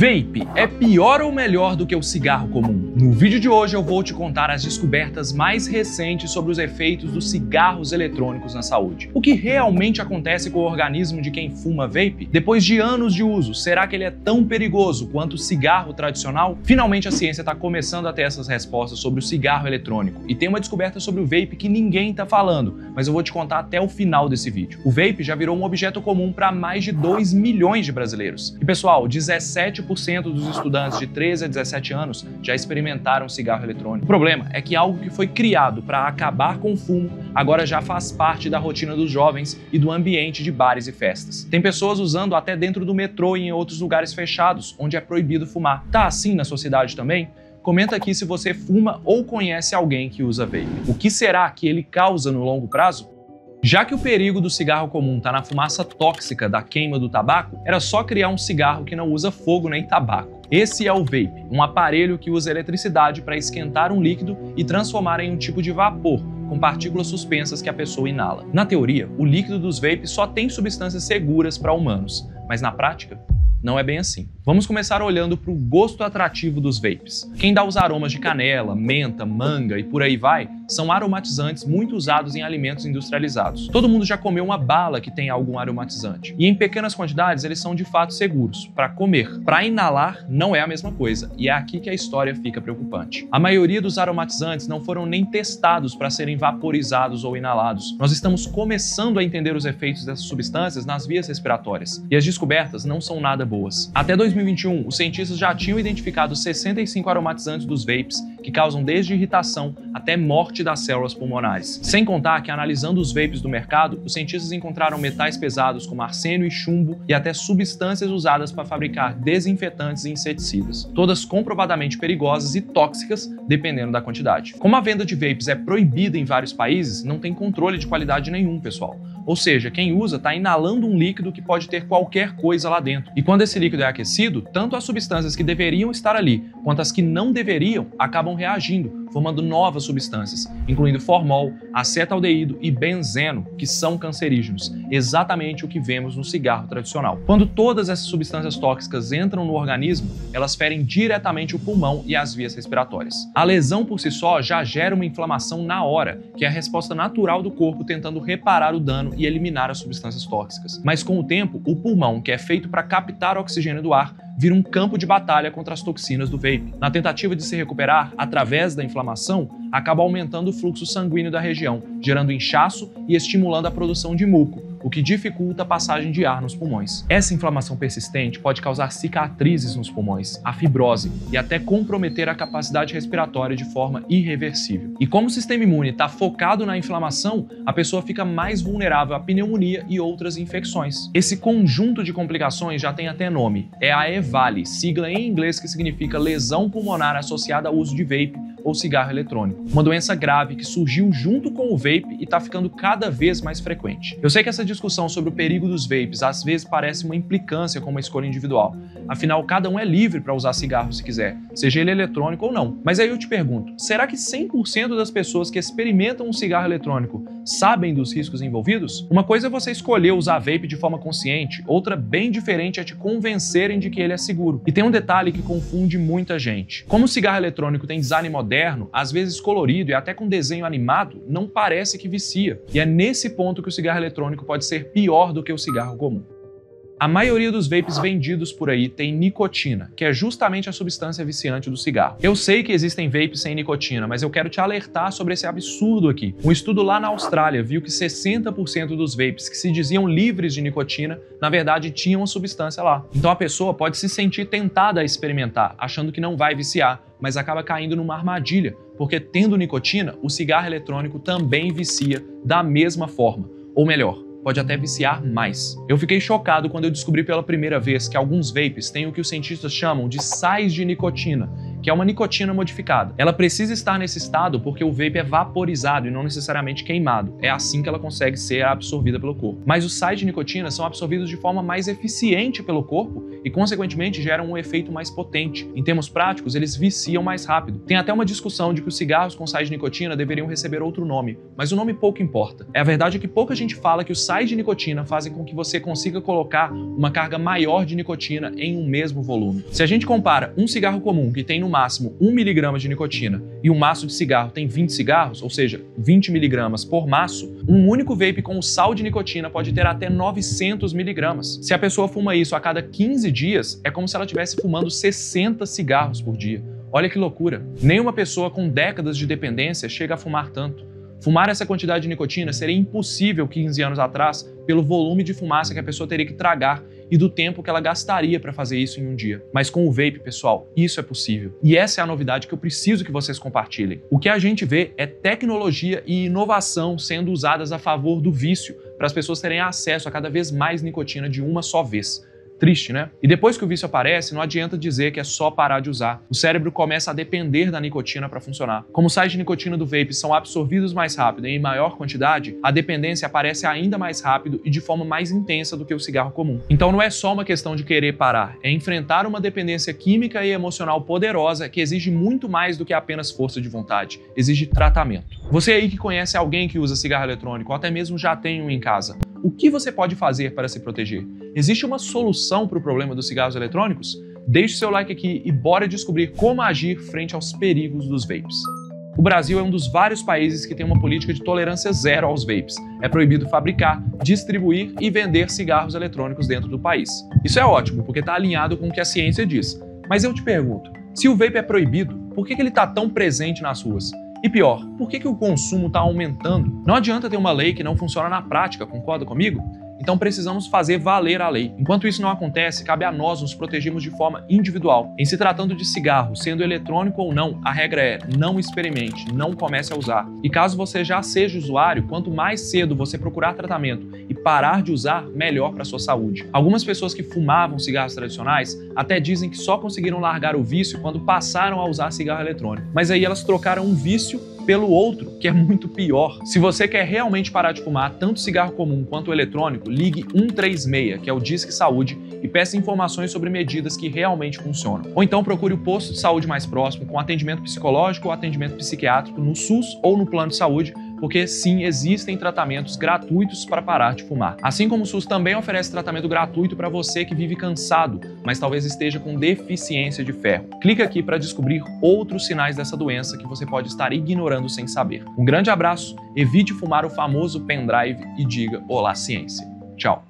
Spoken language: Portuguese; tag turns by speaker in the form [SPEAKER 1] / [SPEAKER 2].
[SPEAKER 1] Vape é pior ou melhor do que o cigarro comum? No vídeo de hoje eu vou te contar as descobertas mais recentes sobre os efeitos dos cigarros eletrônicos na saúde. O que realmente acontece com o organismo de quem fuma vape? Depois de anos de uso, será que ele é tão perigoso quanto o cigarro tradicional? Finalmente a ciência está começando a ter essas respostas sobre o cigarro eletrônico. E tem uma descoberta sobre o vape que ninguém está falando, mas eu vou te contar até o final desse vídeo. O vape já virou um objeto comum para mais de 2 milhões de brasileiros. E pessoal, 17% dos estudantes de 13 a 17 anos já experimentaram cigarro eletrônico. O problema é que algo que foi criado para acabar com o fumo agora já faz parte da rotina dos jovens e do ambiente de bares e festas. Tem pessoas usando até dentro do metrô e em outros lugares fechados, onde é proibido fumar. Tá assim na sua cidade também? Comenta aqui se você fuma ou conhece alguém que usa vape. O que será que ele causa no longo prazo? Já que o perigo do cigarro comum está na fumaça tóxica da queima do tabaco, era só criar um cigarro que não usa fogo nem tabaco. Esse é o vape, um aparelho que usa eletricidade para esquentar um líquido e transformar em um tipo de vapor, com partículas suspensas que a pessoa inala. Na teoria, o líquido dos vapes só tem substâncias seguras para humanos, mas na prática, não é bem assim. Vamos começar olhando para o gosto atrativo dos vapes. Quem dá os aromas de canela, menta, manga e por aí vai, são aromatizantes muito usados em alimentos industrializados. Todo mundo já comeu uma bala que tem algum aromatizante. E em pequenas quantidades eles são de fato seguros para comer. Para inalar não é a mesma coisa, e é aqui que a história fica preocupante. A maioria dos aromatizantes não foram nem testados para serem vaporizados ou inalados. Nós estamos começando a entender os efeitos dessas substâncias nas vias respiratórias, e as descobertas não são nada boas. Até 2021, os cientistas já tinham identificado 65 aromatizantes dos vapes que causam desde irritação até morte das células pulmonares. Sem contar que, analisando os vapes do mercado, os cientistas encontraram metais pesados como arsênio e chumbo e até substâncias usadas para fabricar desinfetantes e inseticidas, todas comprovadamente perigosas e tóxicas dependendo da quantidade. Como a venda de vapes é proibida em vários países, não tem controle de qualidade nenhum, pessoal. Ou seja, quem usa está inalando um líquido que pode ter qualquer coisa lá dentro. E quando esse líquido é aquecido, tanto as substâncias que deveriam estar ali, quanto as que não deveriam, acabam reagindo, formando novas substâncias, incluindo formol, acetaldeído e benzeno, que são cancerígenos, exatamente o que vemos no cigarro tradicional. Quando todas essas substâncias tóxicas entram no organismo, elas ferem diretamente o pulmão e as vias respiratórias. A lesão por si só já gera uma inflamação na hora, que é a resposta natural do corpo tentando reparar o dano e eliminar as substâncias tóxicas. Mas com o tempo, o pulmão, que é feito para captar oxigênio do ar, vira um campo de batalha contra as toxinas do vape. Na tentativa de se recuperar, através da inflamação, acaba aumentando o fluxo sanguíneo da região, gerando inchaço e estimulando a produção de muco, o que dificulta a passagem de ar nos pulmões. Essa inflamação persistente pode causar cicatrizes nos pulmões, a fibrose e até comprometer a capacidade respiratória de forma irreversível. E como o sistema imune está focado na inflamação, a pessoa fica mais vulnerável à pneumonia e outras infecções. Esse conjunto de complicações já tem até nome, é a EVALI, sigla em inglês que significa lesão pulmonar associada ao uso de vape ou cigarro eletrônico. Uma doença grave que surgiu junto com o vape e está ficando cada vez mais frequente. Eu sei que essa discussão sobre o perigo dos vapes às vezes parece uma implicância com uma escolha individual. Afinal, cada um é livre para usar cigarro se quiser, seja ele eletrônico ou não. Mas aí eu te pergunto, será que 100% das pessoas que experimentam um cigarro eletrônico sabem dos riscos envolvidos? Uma coisa é você escolher usar vape de forma consciente, outra bem diferente é te convencerem de que ele é seguro. E tem um detalhe que confunde muita gente. Como o cigarro eletrônico tem design moderno, às vezes colorido e até com desenho animado, não parece que vicia. E é nesse ponto que o cigarro eletrônico pode ser pior do que o cigarro comum. A maioria dos vapes vendidos por aí tem nicotina, que é justamente a substância viciante do cigarro. Eu sei que existem vapes sem nicotina, mas eu quero te alertar sobre esse absurdo aqui. Um estudo lá na Austrália viu que 60% dos vapes que se diziam livres de nicotina, na verdade tinham a substância lá. Então a pessoa pode se sentir tentada a experimentar, achando que não vai viciar, mas acaba caindo numa armadilha, porque tendo nicotina, o cigarro eletrônico também vicia da mesma forma, ou melhor, pode até viciar mais. Eu fiquei chocado quando eu descobri pela primeira vez que alguns vapes têm o que os cientistas chamam de sais de nicotina, que é uma nicotina modificada. Ela precisa estar nesse estado porque o vape é vaporizado e não necessariamente queimado. É assim que ela consegue ser absorvida pelo corpo. Mas os sais de nicotina são absorvidos de forma mais eficiente pelo corpo e, consequentemente, geram um efeito mais potente. Em termos práticos, eles viciam mais rápido. Tem até uma discussão de que os cigarros com sais de nicotina deveriam receber outro nome, mas o nome pouco importa. A verdade é que pouca gente fala que os sais de nicotina fazem com que você consiga colocar uma carga maior de nicotina em um mesmo volume. Se a gente compara um cigarro comum que tem no máximo 1 mg de nicotina e um maço de cigarro tem 20 cigarros, ou seja, 20 mg por maço, um único vape com o sal de nicotina pode ter até 900 mg. Se a pessoa fuma isso a cada 15 dias, é como se ela estivesse fumando 60 cigarros por dia. Olha que loucura! Nenhuma pessoa com décadas de dependência chega a fumar tanto. Fumar essa quantidade de nicotina seria impossível 15 anos atrás pelo volume de fumaça que a pessoa teria que tragar e do tempo que ela gastaria para fazer isso em um dia. Mas com o vape, pessoal, isso é possível. E essa é a novidade que eu preciso que vocês compartilhem. O que a gente vê é tecnologia e inovação sendo usadas a favor do vício para as pessoas terem acesso a cada vez mais nicotina de uma só vez. Triste, né? E depois que o vício aparece, não adianta dizer que é só parar de usar. O cérebro começa a depender da nicotina para funcionar. Como os sais de nicotina do vape são absorvidos mais rápido e em maior quantidade, a dependência aparece ainda mais rápido e de forma mais intensa do que o cigarro comum. Então não é só uma questão de querer parar, é enfrentar uma dependência química e emocional poderosa que exige muito mais do que apenas força de vontade, exige tratamento. Você aí que conhece alguém que usa cigarro eletrônico ou até mesmo já tem um em casa, o que você pode fazer para se proteger? Existe uma solução para o problema dos cigarros eletrônicos? Deixe seu like aqui e bora descobrir como agir frente aos perigos dos vapes. O Brasil é um dos vários países que tem uma política de tolerância zero aos vapes. É proibido fabricar, distribuir e vender cigarros eletrônicos dentro do país. Isso é ótimo, porque está alinhado com o que a ciência diz. Mas eu te pergunto, se o vape é proibido, por que ele está tão presente nas ruas? E pior, por que o consumo está aumentando? Não adianta ter uma lei que não funciona na prática, concorda comigo? Então precisamos fazer valer a lei. Enquanto isso não acontece, cabe a nós nos protegermos de forma individual. Em se tratando de cigarro, sendo eletrônico ou não, a regra é: não experimente, não comece a usar. E caso você já seja usuário, quanto mais cedo você procurar tratamento e parar de usar, melhor para a sua saúde. Algumas pessoas que fumavam cigarros tradicionais até dizem que só conseguiram largar o vício quando passaram a usar cigarro eletrônico. Mas aí elas trocaram um vício pelo outro, que é muito pior. Se você quer realmente parar de fumar tanto cigarro comum quanto o eletrônico, ligue 136, que é o Disque Saúde, e peça informações sobre medidas que realmente funcionam. Ou então procure o posto de saúde mais próximo com atendimento psicológico ou atendimento psiquiátrico no SUS ou no plano de saúde, porque sim, existem tratamentos gratuitos para parar de fumar. Assim como o SUS também oferece tratamento gratuito para você que vive cansado, mas talvez esteja com deficiência de ferro. Clique aqui para descobrir outros sinais dessa doença que você pode estar ignorando sem saber. Um grande abraço, evite fumar o famoso pendrive e diga olá ciência. Tchau!